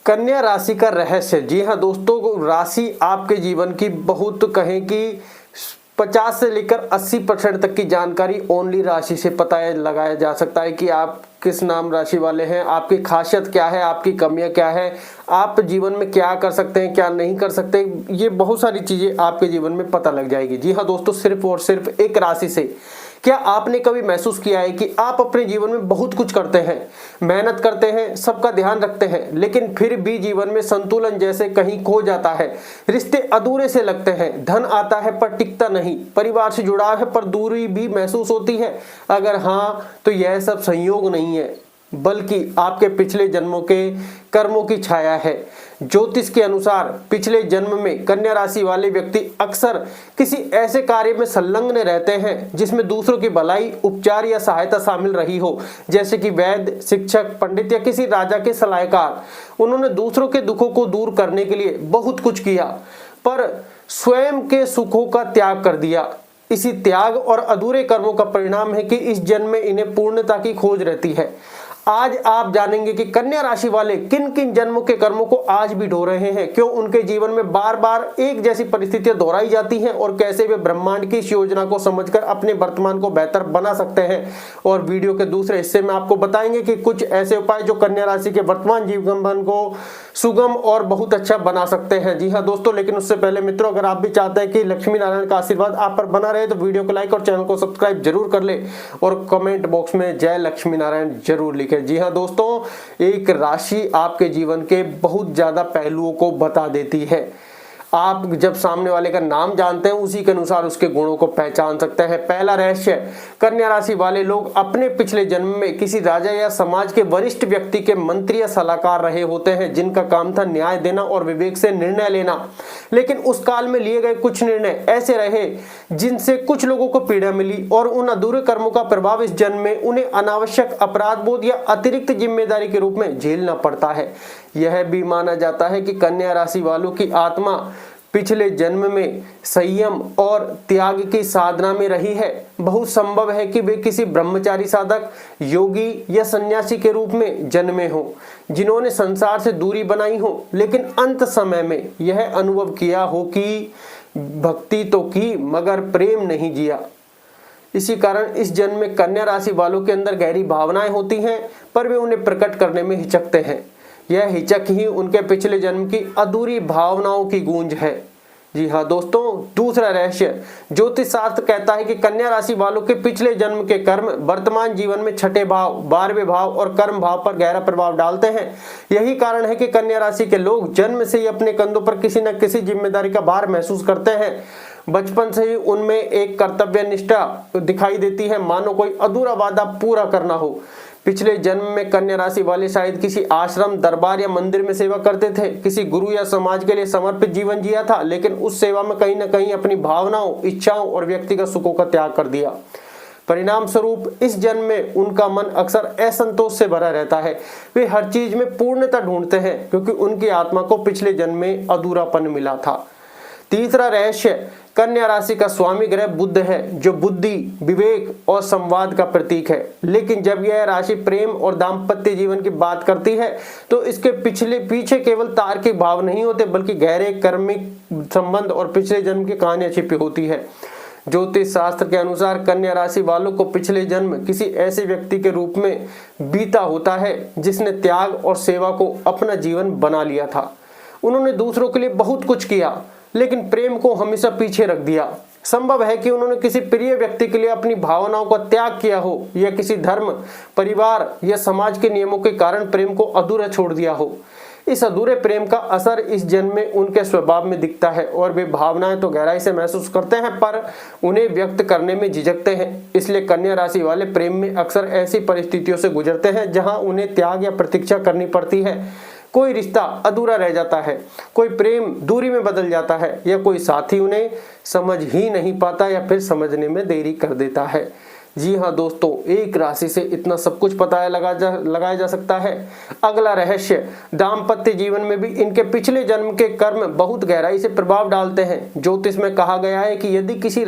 कन्या राशि का रहस्य। जी हाँ दोस्तों, राशि आपके जीवन की बहुत कहें कि 50 से लेकर 80% तक की जानकारी ओनली राशि से पता लगाया जा सकता है कि आप किस नाम राशि वाले हैं, आपकी खासियत क्या है, आपकी कमियां क्या है, आप जीवन में क्या कर सकते हैं, क्या नहीं कर सकते। ये बहुत सारी चीजें आपके जीवन में पता लग जाएगी। जी हाँ दोस्तों, सिर्फ और सिर्फ एक राशि से। क्या आपने कभी महसूस किया है कि आप अपने जीवन में बहुत कुछ करते हैं, मेहनत करते हैं, सबका ध्यान रखते हैं, लेकिन फिर भी जीवन में संतुलन जैसे कहीं खो जाता है, रिश्ते अधूरे से लगते हैं, धन आता है पर टिकता नहीं, परिवार से जुड़ाव है पर दूरी भी महसूस होती है? अगर हाँ, तो यह सब संयोग नहीं है, बल्कि आपके पिछले जन्मों के कर्मों की छाया है। ज्योतिष के अनुसार पिछले जन्म में कन्या राशि वाले व्यक्ति अक्सर किसी ऐसे कार्य में संलग्न रहते हैं जिसमें दूसरों की भलाई, उपचार या सहायता शामिल रही हो, जैसे कि वैद्य, शिक्षक, पंडित या किसी राजा के सलाहकार। उन्होंने दूसरों के दुखों को दूर करने के लिए बहुत कुछ किया, पर स्वयं के सुखों का त्याग कर दिया। इसी त्याग और अधूरे कर्मों का परिणाम है कि इस जन्म में इन्हें पूर्णता की खोज रहती है। आज आप जानेंगे कि कन्या राशि वाले किन किन जन्मों के कर्मों को आज भी ढो रहे हैं, क्यों उनके जीवन में बार बार एक जैसी परिस्थितियां दोहराई जाती हैं और कैसे वे ब्रह्मांड की इस योजना को समझकर अपने वर्तमान को बेहतर बना सकते हैं। और वीडियो के दूसरे हिस्से में आपको बताएंगे कि कुछ ऐसे उपाय जो कन्या राशि के वर्तमान जीवन को सुगम और बहुत अच्छा बना सकते हैं। जी हाँ दोस्तों, लेकिन उससे पहले मित्रों, अगर आप भी चाहते हैं कि लक्ष्मी नारायण का आशीर्वाद आप पर बना रहे तो वीडियो को लाइक और चैनल को सब्सक्राइब जरूर कर ले और कमेंट बॉक्स में जय लक्ष्मी नारायण जरूर लिखें। जी हाँ दोस्तों, एक राशि आपके जीवन के बहुत ज्यादा पहलुओं को बता देती है। आप जब सामने वाले का नाम जानते हैं, उसी के अनुसार उसके गुणों को पहचान सकते हैं। पहला रहस्य, कन्या राशि वाले लोग अपने पिछले जन्म में किसी राजा या समाज के वरिष्ठ व्यक्ति के मंत्री या सलाहकार रहे होते हैं, जिनका काम था न्याय देना और विवेक से निर्णय लेना। लेकिन उस काल में लिए गए कुछ निर्णय ऐसे रहे जिनसे कुछ लोगों को पीड़ा मिली और उन अधूरे कर्मों का प्रभाव इस जन्म में उन्हें अनावश्यक अपराध बोध या अतिरिक्त जिम्मेदारी के रूप में झेलना पड़ता है। यह भी माना जाता है कि कन्या राशि वालों की आत्मा पिछले जन्म में संयम और त्याग की साधना में रही है। बहुत संभव है कि वे किसी ब्रह्मचारी साधक, योगी या सन्यासी के रूप में जन्मे हो, जिन्होंने संसार से दूरी बनाई हो, लेकिन अंत समय में यह अनुभव किया हो कि भक्ति तो की मगर प्रेम नहीं जिया। इसी कारण इस जन्म में कन्या राशि वालों के अंदर गहरी भावनाएं होती हैं, पर वे उन्हें प्रकट करने में हिचकते हैं। यह हिचक ही उनके पिछले जन्म की अधूरी भावनाओं की गूंज है। जी हाँ दोस्तों, दूसरा रहस्य, ज्योतिष शास्त्र कहता है कि कन्या राशि वालों के पिछले जन्म के कर्म वर्तमान जीवन में छठे भाव, 12वें भाव और कर्म भाव पर गहरा प्रभाव डालते हैं। यही कारण है कि कन्या राशि के लोग जन्म से ही अपने कंधों पर किसी न किसी जिम्मेदारी का भार महसूस करते हैं। बचपन से ही उनमें एक कर्तव्य निष्ठा दिखाई देती है, मानो कोई अधूरा वादा पूरा करना हो। पिछले जन्म में कन्या राशि वाले शायद किसी आश्रम, दरबार या मंदिर में सेवा करते थे, किसी गुरु या समाज के लिए समर्पित जीवन जिया था, लेकिन उस सेवा में कहीं न कहीं अपनी भावनाओं, इच्छाओं और व्यक्तिगत सुखों का त्याग कर दिया। परिणाम स्वरूप इस जन्म में उनका मन अक्सर असंतोष से भरा रहता है। वे हर चीज में पूर्णता ढूंढते हैं क्योंकि उनकी आत्मा को पिछले जन्म में अधूरापन मिला था। तीसरा रहस्य, कन्या राशि का स्वामी ग्रह बुध है, जो बुद्धि, विवेक और संवाद का प्रतीक है। लेकिन जब यह राशि प्रेम और दाम्पत्य जीवन की बात करती है तो इसके पीछे केवल तार्किक भाव नहीं होते, बल्कि गहरे कर्मिक संबंध और पिछले जन्म की कहानियां छिपी होती है। ज्योतिष शास्त्र के अनुसार कन्या राशि वालों को पिछले जन्म किसी ऐसे व्यक्ति के रूप में बीता होता है जिसने त्याग और सेवा को अपना जीवन बना लिया था। उन्होंने दूसरों के लिए बहुत कुछ किया, लेकिन प्रेम को हमेशा पीछे रख दिया। संभव है कि उन्होंने किसी प्रिय व्यक्ति के लिए अपनी भावनाओं का त्याग किया हो, या किसी धर्म, परिवार या समाज के नियमों के कारण प्रेम को अधूरा छोड़ दिया हो। इस अधूरे प्रेम का असर इस जन्म में उनके स्वभाव में दिखता है और वे भावनाएं तो गहराई से महसूस करते हैं, पर उन्हें व्यक्त करने में झिझकते हैं। इसलिए कन्या राशि वाले प्रेम में अक्सर ऐसी परिस्थितियों से गुजरते हैं जहां उन्हें त्याग या प्रतीक्षा करनी पड़ती है। कोई रिश्ता अधूरा रह जाता है, कोई प्रेम दूरी में बदल जाता है, या कोई साथी उन्हें समझ ही नहीं पाता या फिर समझने में देरी कर देता है। जी हाँ दोस्तों, एक राशि से इतना सब कुछ पता लगाया जा सकता है। अगला रहस्य, दाम्पत्य जीवन में भी इनके पिछले जन्म के कर्म बहुत गहराई से प्रभाव डालते हैं। ज्योतिष में कहा गया है कि यदि किसी की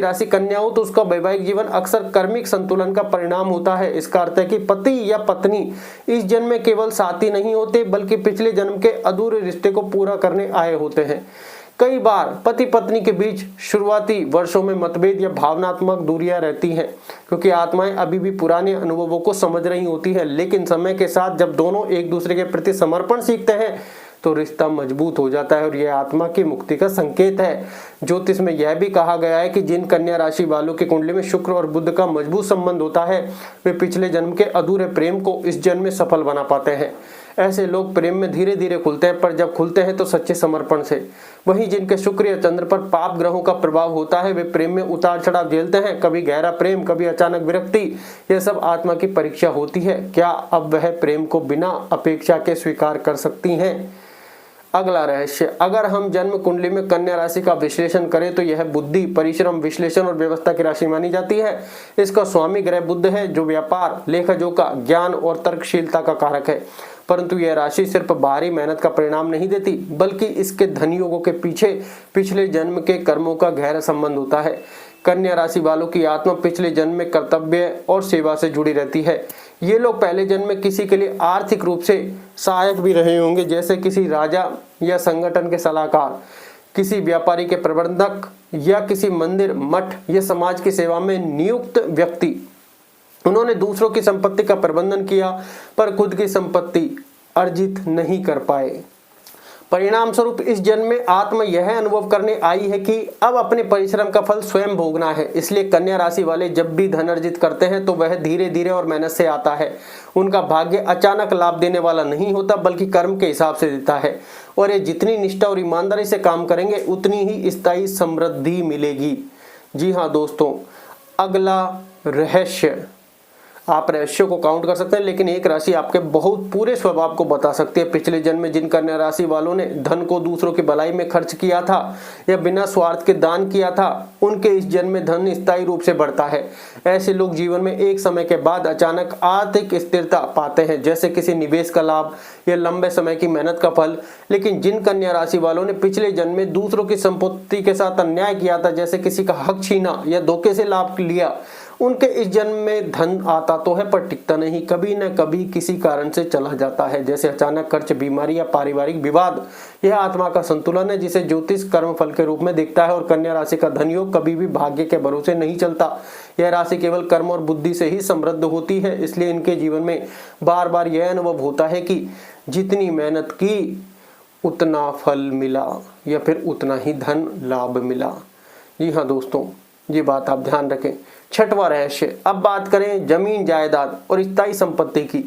राशि कन्या हो तो उसका वैवाहिक जीवन अक्सर कर्मिक संतुलन का परिणाम होता है। इसका अर्थ है कि पति या पत्नी इस जन्म में केवल साथी नहीं होते, बल्कि पिछले जन्म के अधूरे रिश्ते को पूरा करने आए होते हैं। कई बार पति पत्नी के बीच शुरुआती वर्षों में मतभेद या भावनात्मक दूरियां रहती हैं, क्योंकि आत्माएं अभी भी पुराने अनुभवों को समझ रही होती हैं। लेकिन समय के साथ जब दोनों एक दूसरे के प्रति समर्पण सीखते हैं तो रिश्ता मजबूत हो जाता है और यह आत्मा की मुक्ति का संकेत है। ज्योतिष में यह भी कहा गया है कि जिन कन्या राशि वालों की कुंडली में शुक्र और बुध का मजबूत संबंध होता है, वे पिछले जन्म के अधूरे प्रेम को इस जन्म में सफल बना पाते हैं। ऐसे लोग प्रेम में धीरे धीरे खुलते हैं, पर जब खुलते हैं तो सच्चे समर्पण से। वहीं जिनके शुक्र या चंद्र पर पाप ग्रहों का प्रभाव होता है, वे प्रेम में उतार चढ़ाव झेलते हैं, कभी गहरा प्रेम, कभी अचानक विरक्ति। यह सब आत्मा की परीक्षा होती है। क्या अब वह प्रेम को बिना अपेक्षा के स्वीकार कर सकती हैं? अगला रहस्य, अगर हम जन्म कुंडली में कन्या राशि का विश्लेषण करें तो यह बुद्धि, परिश्रम, विश्लेषण और व्यवस्था की राशि मानी जाती है। इसका स्वामी ग्रह बुध है, जो व्यापार, लेखा जोखा, ज्ञान और तर्कशीलता का कारक है। परंतु यह राशि सिर्फ बाहरी मेहनत का परिणाम नहीं देती, बल्कि इसके धन योगों के पीछे पिछले जन्म के कर्मों का गहरा संबंध होता है। कन्या राशि वालों की आत्मा पिछले जन्म में कर्तव्य और सेवा से जुड़ी रहती है। ये लोग पहले जन्म में किसी के लिए आर्थिक रूप से सहायक भी रहे होंगे, जैसे किसी राजा या संगठन के सलाहकार, किसी व्यापारी के प्रबंधक या किसी मंदिर, मठ या समाज की सेवा में नियुक्त व्यक्ति। उन्होंने दूसरों की संपत्ति का प्रबंधन किया, पर खुद की संपत्ति अर्जित नहीं कर पाए। परिणाम स्वरूप इस जन्म में आत्मा यह अनुभव करने आई है कि अब अपने परिश्रम का फल स्वयं भोगना है। इसलिए कन्या राशि वाले जब भी धन अर्जित करते हैं तो वह धीरे धीरे और मेहनत से आता है। उनका भाग्य अचानक लाभ देने वाला नहीं होता, बल्कि कर्म के हिसाब से देता है। और ये जितनी निष्ठा और ईमानदारी से काम करेंगे, उतनी ही स्थायी समृद्धि मिलेगी। जी हाँ दोस्तों, अगला रहस्य, आप रहस्यों को काउंट कर सकते हैं, लेकिन एक राशि आपके बहुत पूरे स्वभाव को बता सकती है। पिछले जन्म में जिन कन्या राशि वालों ने धन को दूसरों की भलाई में खर्च किया था या बिना स्वार्थ के दान किया था, उनके इस जन्म में धन स्थायी रूप से बढ़ता है। ऐसे लोग जीवन में एक समय के बाद अचानक आर्थिक स्थिरता पाते हैं, जैसे किसी निवेश का लाभ या लंबे समय की मेहनत का फल। लेकिन जिन कन्या राशि वालों ने पिछले जन्म में दूसरों की संपत्ति के साथ अन्याय किया था, जैसे किसी का हक छीना या धोखे से लाभ लिया, उनके इस जन्म में धन आता तो है, पर टिकता नहीं, कभी न कभी किसी कारण से चला जाता है, जैसे अचानक खर्च, बीमारी या पारिवारिक विवाद। यह आत्मा का संतुलन है, जिसे ज्योतिष कर्म फल के रूप में देखता है। और कन्या राशि का धन योग कभी भी भाग्य के भरोसे नहीं चलता। यह राशि केवल कर्म और बुद्धि से ही समृद्ध होती है। इसलिए इनके जीवन में बार बार यह अनुभव होता है कि जितनी मेहनत की उतना फल मिला, या फिर उतना ही धन लाभ मिला। जी हाँ दोस्तों, ये बात आप ध्यान रखें। छठवां रहस्य, अब बात करें जमीन, जायदाद और स्थायी संपत्ति की।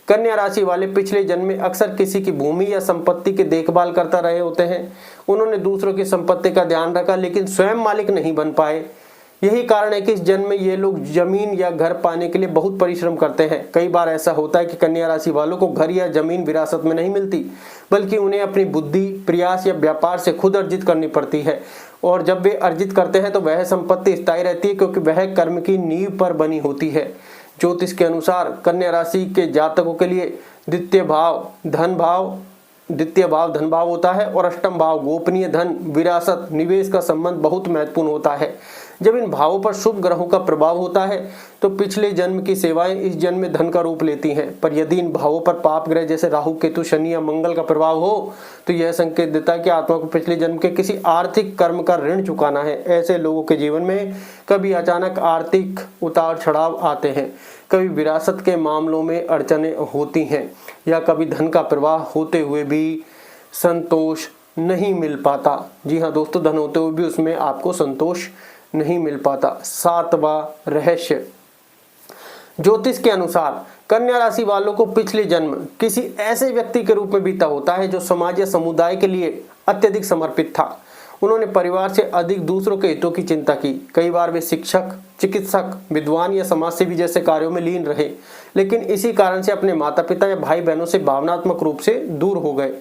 कन्या राशि वाले पिछले जन्म में अक्सर किसी की भूमि या संपत्ति की देखभाल करता रहे होते हैं। उन्होंने दूसरों की संपत्ति का ध्यान रखा, लेकिन स्वयं मालिक नहीं बन पाए। यही कारण है कि इस जन्म में ये लोग जमीन या घर पाने के लिए बहुत परिश्रम करते हैं। कई बार ऐसा होता है कि कन्या राशि वालों को घर या जमीन विरासत में नहीं मिलती, बल्कि उन्हें अपनी बुद्धि, प्रयास या व्यापार से खुद अर्जित करनी पड़ती है। और जब वे अर्जित करते हैं तो वह संपत्ति स्थायी रहती है, क्योंकि वह कर्म की नींव पर बनी होती है। ज्योतिष के अनुसार कन्या राशि के जातकों के लिए द्वितीय भाव धन भाव होता है, और अष्टम भाव गोपनीय धन, विरासत, निवेश का संबंध बहुत महत्वपूर्ण होता है। जब इन भावों पर शुभ ग्रहों का प्रभाव होता है तो पिछले जन्म की सेवाएं इस जन्म में धन का रूप लेती हैं। पर यदि इन भावों पर पाप ग्रह जैसे राहु, केतु, शनि या मंगल का प्रभाव हो तो यह संकेत देता है कि आत्मा को पिछले जन्म के किसी आर्थिक कर्म का ऋण चुकाना है। ऐसे लोगों के जीवन में कभी अचानक आर्थिक उतार चढ़ाव आते हैं, कभी विरासत के मामलों में अड़चनें होती हैं, या कभी धन का प्रवाह होते हुए भी संतोष नहीं मिल पाता। जी हाँ दोस्तों, धन होते हुए भी उसमें आपको संतोष नहीं मिल पाता। सातवां रहस्य, ज्योतिष के अनुसार कन्या राशि वालों को पिछले जन्म किसी ऐसे व्यक्ति के रूप में बीता होता है जो समाज या समुदाय के लिए अत्यधिक समर्पित था। उन्होंने परिवार से अधिक दूसरों के हितों की चिंता की। कई बार वे शिक्षक, चिकित्सक, विद्वान या समाजसेवी जैसे कार्यों में लीन रहे, लेकिन इसी कारण से अपने माता पिता या भाई बहनों से भावनात्मक रूप से दूर हो गए।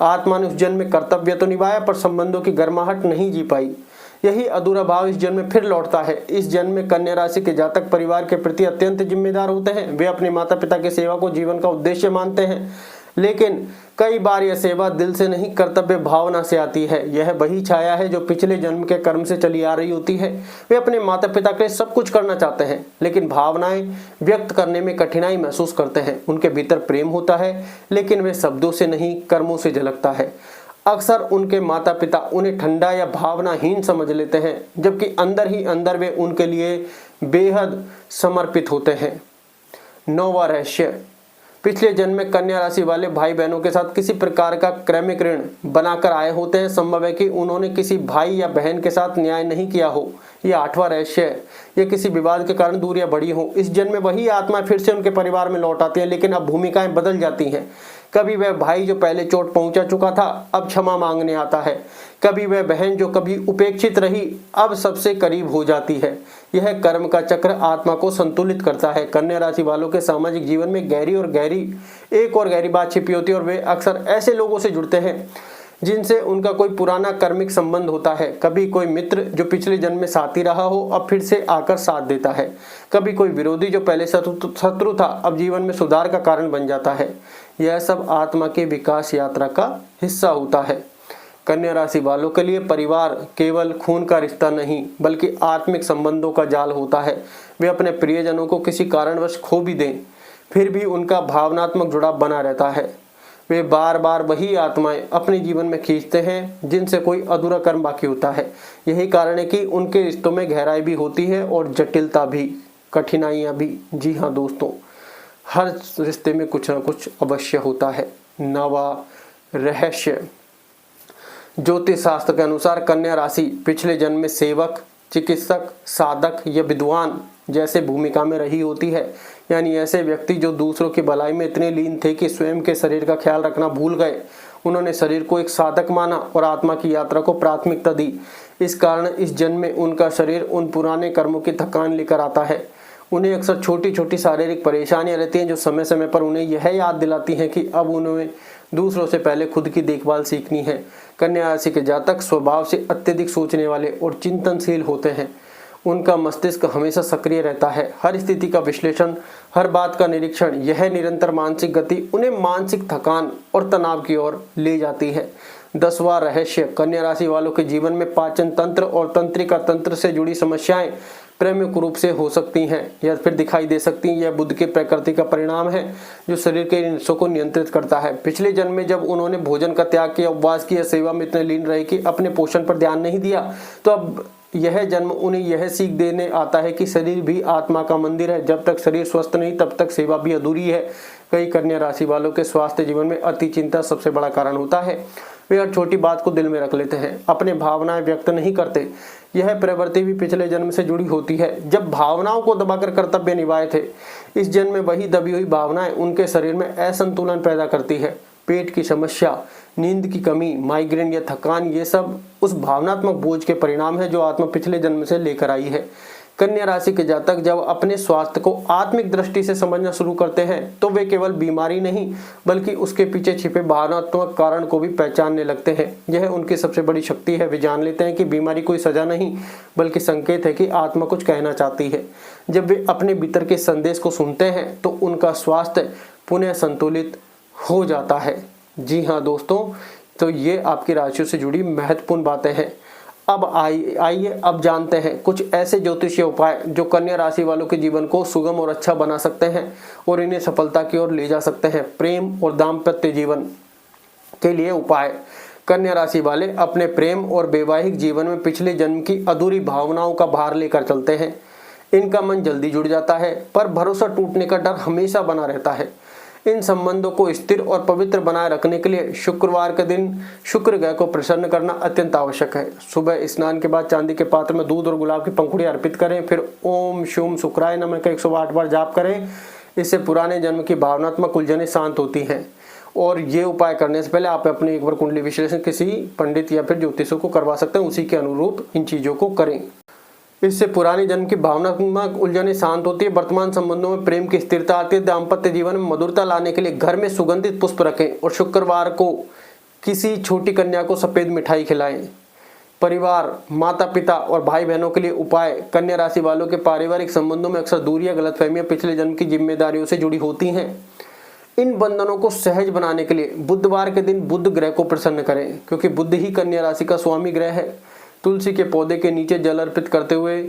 आत्मा ने उस जन्म में कर्तव्य तो निभाया, पर संबंधों की गर्माहट नहीं जी पाई। यही अधूरा भाव इस जन्म में फिर लौटता है। इस जन्म में कन्या राशि के जातक परिवार के प्रति अत्यंत जिम्मेदार होते हैं। वे अपने माता पिता की सेवा को जीवन का उद्देश्य मानते हैं, लेकिन कई बार यह सेवा दिल से नहीं, कर्तव्य भावना से आती है। यह वही छाया है जो पिछले जन्म के कर्म से चली आ रही होती है। वे अपने माता पिता के लिए सब कुछ करना चाहते हैं, लेकिन भावनाएं व्यक्त करने में कठिनाई महसूस करते हैं। उनके भीतर प्रेम होता है, लेकिन वे शब्दों से नहीं, कर्मों से झलकता है। अक्सर उनके माता पिता उन्हें ठंडा या भावनाहीन समझ लेते हैं, जबकि अंदर ही अंदर वे उनके लिए बेहद समर्पित होते हैं। 9वां रहस्य, पिछले जन्म में कन्या राशि वाले भाई बहनों के साथ किसी प्रकार का क्रमिक ऋण बनाकर आए होते हैं। संभव है कि उन्होंने किसी भाई या बहन के साथ न्याय नहीं किया हो। यह 8वां रहस्य है, यह किसी विवाद के कारण दूरियां बढ़ी हो। इस जन्म में वही आत्मा फिर से उनके परिवार में लौट आती है, लेकिन अब भूमिकाएं बदल जाती हैं। कभी वह भाई जो पहले चोट पहुंचा चुका था अब क्षमा मांगने आता है। कभी वह बहन जो कभी उपेक्षित रही अब सबसे करीब हो जाती है। यह कर्म का चक्र आत्मा को संतुलित करता है। कन्या राशि वालों के सामाजिक जीवन में एक और गहरी बात छिपी होती है, और वे अक्सर ऐसे लोगों से जुड़ते हैं जिनसे उनका कोई पुराना कार्मिक संबंध होता है। कभी कोई मित्र जो पिछले जन्म में साथी रहा हो अब फिर से आकर साथ देता है। कभी कोई विरोधी जो पहले शत्रु था अब जीवन में सुधार का कारण बन जाता है। यह सब आत्मा के विकास यात्रा का हिस्सा होता है। कन्या राशि वालों के लिए परिवार केवल खून का रिश्ता नहीं, बल्कि आत्मिक संबंधों का जाल होता है। वे अपने प्रियजनों को किसी कारणवश खो भी दें, फिर भी उनका भावनात्मक जुड़ाव बना रहता है। वे बार बार वही आत्माएं अपने जीवन में खींचते हैं जिनसे कोई अधूरा कर्म बाकी होता है। यही कारण है कि उनके रिश्तों में गहराई भी होती है और जटिलता भी, कठिनाइयां भी। जी हाँ दोस्तों, हर रिश्ते में कुछ ना कुछ अवश्य होता है। 9वां रहस्य, ज्योतिष शास्त्र के अनुसार कन्या राशि पिछले जन्म में सेवक, चिकित्सक, साधक या विद्वान जैसे भूमिका में रही होती है। यानी ऐसे व्यक्ति जो दूसरों की भलाई में इतने लीन थे कि स्वयं के शरीर का ख्याल रखना भूल गए। उन्होंने शरीर को एक साधक माना और आत्मा की यात्रा को प्राथमिकता दी। इस कारण इस जन्म में उनका शरीर उन पुराने कर्मों की थकान लेकर आता है। उन्हें अक्सर छोटी छोटी शारीरिक परेशानियां रहती हैं जो समय समय पर उन्हें यह याद दिलाती हैं कि अब उन्हें दूसरों से पहले खुद की देखभाल सीखनी है। कन्या राशि के जातक स्वभाव से अत्यधिक सोचने वाले और चिंतनशील होते हैं। उनका मस्तिष्क हमेशा सक्रिय रहता है। हर स्थिति का विश्लेषण, हर बात का निरीक्षण, यह निरंतर मानसिक गति उन्हें मानसिक थकान और तनाव की ओर ले जाती है। 10वां रहस्य, कन्या राशि वालों के जीवन में पाचन तंत्र और तंत्रिका तंत्र से जुड़ी समस्याएं प्रमुख रूप से हो सकती हैं या फिर दिखाई दे सकती हैं। यह बुध के प्रकृति का परिणाम है जो शरीर के हिस्सों को नियंत्रित करता है। पिछले जन्म में जब उन्होंने भोजन का त्याग किया, उपवास किया, सेवा में इतने लीन रहे कि अपने पोषण पर ध्यान नहीं दिया, तो अब यह जन्म उन्हें यह सीख देने आता है कि शरीर भी आत्मा का मंदिर है। जब तक शरीर स्वस्थ नहीं तब तक सेवा भी अधूरी है। कई कन्या राशि वालों के स्वास्थ्य जीवन में अति चिंता सबसे बड़ा कारण होता है। वे हर छोटी बात को दिल में रख लेते हैं, अपने भावनाएं व्यक्त नहीं करते। यह प्रवृत्ति भी पिछले जन्म से जुड़ी होती है, जब भावनाओं को दबाकर कर्तव्य निभाए थे। इस जन्म में वही दबी हुई भावनाएं उनके शरीर में असंतुलन पैदा करती है। पेट की समस्या, नींद की कमी, माइग्रेन या थकान, ये सब उस भावनात्मक बोझ के परिणाम है जो आत्मा पिछले जन्म से लेकर आई है। कन्या राशि के जातक जब अपने स्वास्थ्य को आत्मिक दृष्टि से समझना शुरू करते हैं तो वे केवल बीमारी नहीं बल्कि उसके पीछे छिपे भावनात्मक कारण को भी पहचानने लगते हैं। यह उनकी सबसे बड़ी शक्ति है। वे जान लेते हैं कि बीमारी कोई सजा नहीं बल्कि संकेत है कि आत्मा कुछ कहना चाहती है। जब वे अपने भीतर के संदेश को सुनते हैं तो उनका स्वास्थ्य पुनः संतुलित हो जाता है। जी हाँ दोस्तों, तो ये आपकी राशियों से जुड़ी महत्वपूर्ण बातें हैं। अब आइए अब जानते हैं कुछ ऐसे ज्योतिषीय उपाय जो कन्या राशि वालों के जीवन को सुगम और अच्छा बना सकते हैं और इन्हें सफलता की ओर ले जा सकते हैं। प्रेम और दाम्पत्य जीवन के लिए उपाय। कन्या राशि वाले अपने प्रेम और वैवाहिक जीवन में पिछले जन्म की अधूरी भावनाओं का भार लेकर चलते हैं। इनका मन जल्दी जुड़ जाता है पर भरोसा टूटने का डर हमेशा बना रहता है। इन संबंधों को स्थिर और पवित्र बनाए रखने के लिए शुक्रवार के दिन शुक्र ग्रह को प्रसन्न करना अत्यंत आवश्यक है। सुबह स्नान के बाद चांदी के पात्र में दूध और गुलाब की पंखुड़ी अर्पित करें, फिर ओम शुम शुक्राय नमः का 108 बार जाप करें। इससे पुराने जन्म की भावनात्मक उलझनें शांत होती हैं। और ये उपाय करने से पहले आप अपने एक बार कुंडली विश्लेषण किसी पंडित या फिर ज्योतिषों को करवा सकते हैं, उसी के अनुरूप इन चीजों को करें। इससे पुराने जन्म की भावनात्मक उलझनें शांत होती है, वर्तमान संबंधों में प्रेम की स्थिरता आती है। दाम्पत्य जीवन में मधुरता लाने के लिए घर में सुगंधित पुष्प रखें और शुक्रवार को किसी छोटी कन्या को सफेद मिठाई खिलाएं। परिवार, माता पिता और भाई बहनों के लिए उपाय। कन्या राशि वालों के पारिवारिक संबंधों में अक्सर दूरियां, गलतफहमियां पिछले जन्म की जिम्मेदारियों से जुड़ी होती हैं। इन बंधनों को सहज बनाने के लिए बुधवार के दिन बुध ग्रह को प्रसन्न करें, क्योंकि बुध ही कन्या राशि का स्वामी ग्रह है। तुलसी के पौधे के नीचे जल अर्पित करते हुए,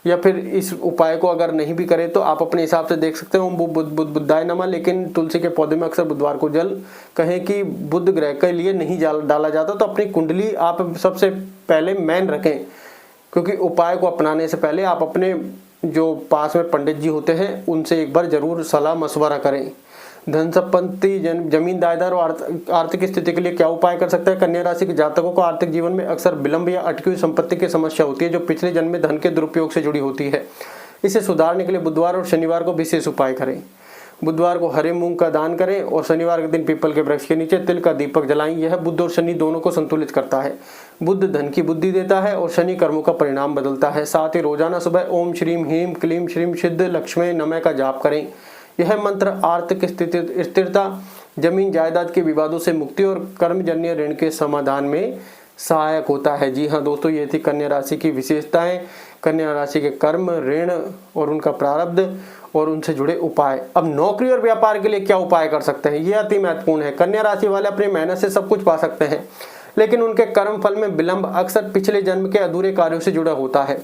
या फिर इस उपाय को अगर नहीं भी करें तो आप अपने हिसाब से देख सकते हो, ओम बुद्धाय नमः, लेकिन तुलसी के पौधे में अक्सर बुधवार को जल, कहें कि बुध ग्रह के लिए नहीं डाला जाता, तो अपनी कुंडली आप सबसे पहले मैन रखें, क्योंकि उपाय को अपनाने से पहले आप अपने जो पास में पंडित जी होते हैं उनसे एक बार जरूर सलाह मशवरा करें। धन संपत्ति, जमीन दायदार और आर्थिक स्थिति के लिए क्या उपाय कर सकते हैं? कन्या राशि के जातकों को आर्थिक जीवन में अक्सर विलंब या अटकी हुई संपत्ति की समस्या होती है, जो पिछले जन्म में धन के दुरुपयोग से जुड़ी होती है। इसे सुधारने के लिए बुधवार और शनिवार को विशेष उपाय करें। बुधवार को हरे मूंग का दान करें और शनिवार के दिन पीपल के वृक्ष के नीचे तिल का दीपक जलाएं। यह बुध और शनि दोनों को संतुलित करता है। बुध धन की बुद्धि देता है और शनि कर्मों का परिणाम बदलता है। साथ ही रोजाना सुबह ओम श्रीम ह्रीम क्लीम श्रीम सिद्ध लक्ष्मी नमः का जाप करें। यह मंत्र आर्थिक स्थिरता, जमीन जायदाद के विवादों से मुक्ति और कर्मजन्य ऋण के समाधान में सहायक होता है। जी हाँ दोस्तों, ये थी कन्या राशि की विशेषताएं, कन्या राशि के कर्म, ऋण और उनका प्रारब्ध और उनसे जुड़े उपाय। अब नौकरी और व्यापार के लिए क्या उपाय कर सकते हैं, ये अति महत्वपूर्ण है। कन्या राशि वाले अपनी मेहनत से सब कुछ पा सकते हैं, लेकिन उनके कर्म फल में विलंब अक्सर पिछले जन्म के अधूरे कार्यों से जुड़ा होता है।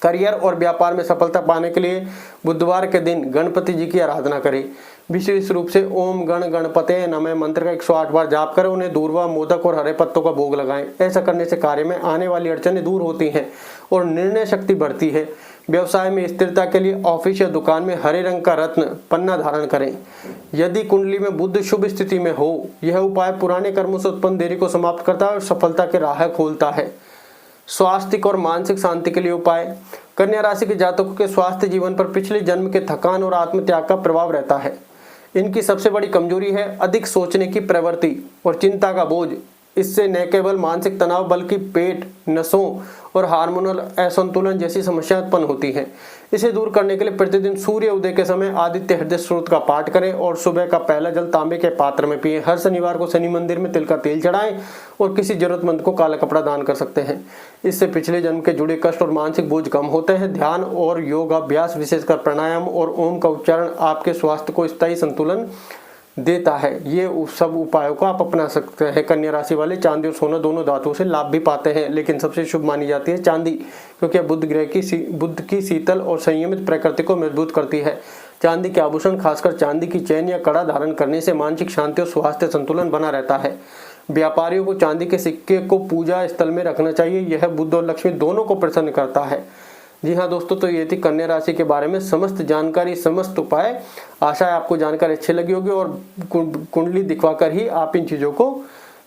करियर और व्यापार में सफलता पाने के लिए बुधवार के दिन गणपति जी की आराधना करें। विशेष रूप से ओम गण गणपते नमः मंत्र का 108 बार जाप करें। उन्हें दूर्वा, मोदक और हरे पत्तों का भोग लगाएं। ऐसा करने से कार्य में आने वाली अड़चनें दूर होती हैं और निर्णय शक्ति बढ़ती है। व्यवसाय में स्थिरता के लिए ऑफिस या दुकान में हरे रंग का रत्न पन्ना धारण करें। यदि कुंडली में बुध शुभ स्थिति में हो, यह उपाय पुराने कर्मों से उत्पन्न देरी को समाप्त करता है और सफलता के राह खोलता है। स्वास्थ्य और मानसिक शांति के लिए उपाय। कन्या राशि के जातकों के स्वास्थ्य जीवन पर पिछले जन्म के थकान और आत्मत्याग का प्रभाव रहता है। इनकी सबसे बड़ी कमजोरी है अधिक सोचने की प्रवृत्ति और चिंता का बोझ। इससे न केवल मानसिक तनाव बल्कि पेट, नसों और हार्मोनल असंतुलन जैसी समस्याएं उत्पन्न होती हैं। इसे दूर करने के लिए प्रतिदिन सूर्य उदय के समय आदित्य हृदय स्रोत का पाठ करें और सुबह का पहला जल तांबे के पात्र में पिएं। हर शनिवार को शनि मंदिर में तिल का तेल चढ़ाएं और किसी जरूरतमंद को काला कपड़ा दान कर सकते हैं। इससे पिछले जन्म के जुड़े कष्ट और मानसिक बोझ कम होते हैं। ध्यान और योगाभ्यास, विशेषकर प्राणायाम और ओम का उच्चारण आपके स्वास्थ्य को स्थायी संतुलन देता है। ये सब उपायों को आप अपना सकते हैं। कन्या राशि वाले चांदी और सोना दोनों धातुओं से लाभ भी पाते हैं, लेकिन सबसे शुभ मानी जाती है चांदी, क्योंकि बुध की शीतल और संयमित प्रकृति को मजबूत करती है। चांदी के आभूषण, खासकर चांदी की चैन या कड़ा धारण करने से मानसिक शांति और स्वास्थ्य संतुलन बना रहता है। व्यापारियों को चांदी के सिक्के को पूजा स्थल में रखना चाहिए। यह बुध और लक्ष्मी दोनों को प्रसन्न करता है। जी हाँ दोस्तों, तो ये थी कन्या राशि के बारे में समस्त जानकारी, समस्त उपाय। आशा है आपको जानकारी अच्छी लगी होगी और कुंडली दिखवाकर ही आप इन चीज़ों को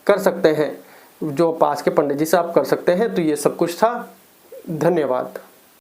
कर सकते हैं, जो पास के पंडित जी से आप कर सकते हैं। तो ये सब कुछ था। धन्यवाद।